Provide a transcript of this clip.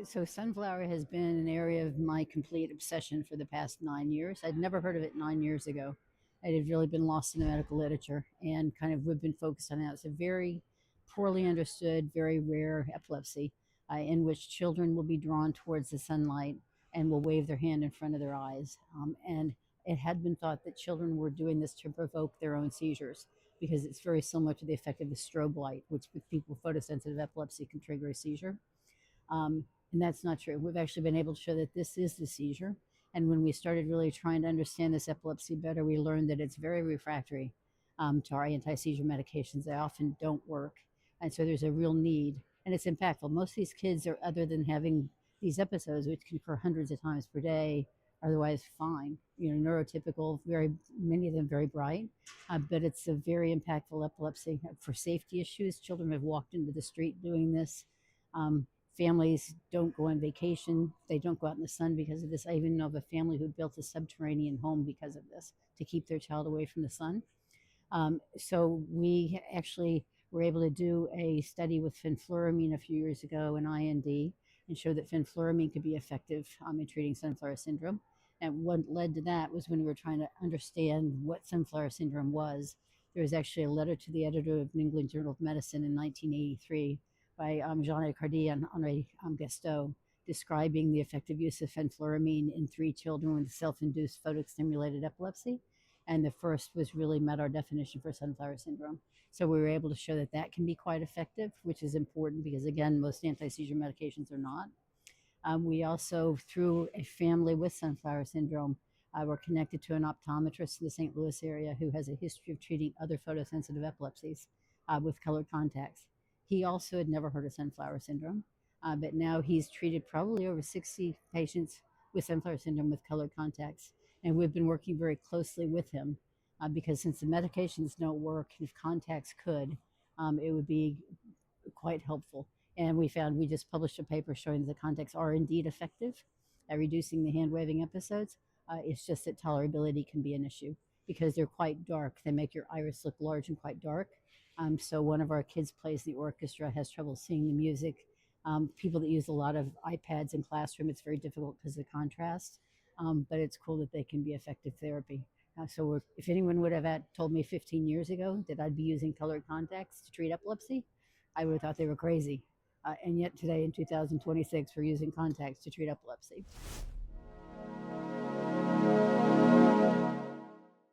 So sunflower has been an area of my complete obsession for the past 9 years. I'd never heard of it 9 years ago. It had really been lost in the medical literature, and kind of we've been focused on that. It's a very poorly understood, very rare epilepsy in which children will be drawn towards the sunlight and will wave their hand in front of their eyes. And it had been thought that children were doing this to provoke their own seizures because it's very similar to the effect of the strobe light, which with people with photosensitive epilepsy can trigger a seizure. And that's not true. We've actually been able to show that this is the seizure. And when we started really trying to understand this epilepsy better, we learned that it's very refractory to our anti-seizure medications. They often don't work. And so there's a real need. And it's impactful. Most of these kids are, other than having these episodes, which can occur hundreds of times per day, are otherwise fine. Neurotypical, very many of them very bright, but it's a very impactful epilepsy. For safety issues, children have walked into the street doing this. Families don't go on vacation. They don't go out in the sun because of this. I even know of a family who built a subterranean home because of this to keep their child away from the sun. So we actually were able to do a study with Fenfluramine a few years ago in IND and show that Fenfluramine could be effective in treating sunflower syndrome. And what led to that was when we were trying to understand what sunflower syndrome was. There was actually a letter to the editor of New England Journal of Medicine in 1983 by Jean Cardi and Henri Gastaut, describing the effective use of fenfluramine in 3 children with self-induced photostimulated epilepsy. And the first was really met our definition for sunflower syndrome. So we were able to show that that can be quite effective, which is important because, again, most anti-seizure medications are not. We also, through a family with sunflower syndrome, were connected to an optometrist in the St. Louis area who has a history of treating other photosensitive epilepsies with colored contacts. He also had never heard of sunflower syndrome, but now he's treated probably over 60 patients with sunflower syndrome with colored contacts. And we've been working very closely with him because since the medications don't work, if contacts could, it would be quite helpful. And we just published a paper showing that the contacts are indeed effective at reducing the hand waving episodes. It's just that tolerability can be an issue because they're quite dark. They make your iris look large and quite dark. So one of our kids plays the orchestra, has trouble seeing the music. People that use a lot of iPads in classroom, it's very difficult because of the contrast. But it's cool that they can be effective therapy. So if anyone would have told me 15 years ago that I'd be using colored contacts to treat epilepsy, I would have thought they were crazy. And yet today in 2026, we're using contacts to treat epilepsy.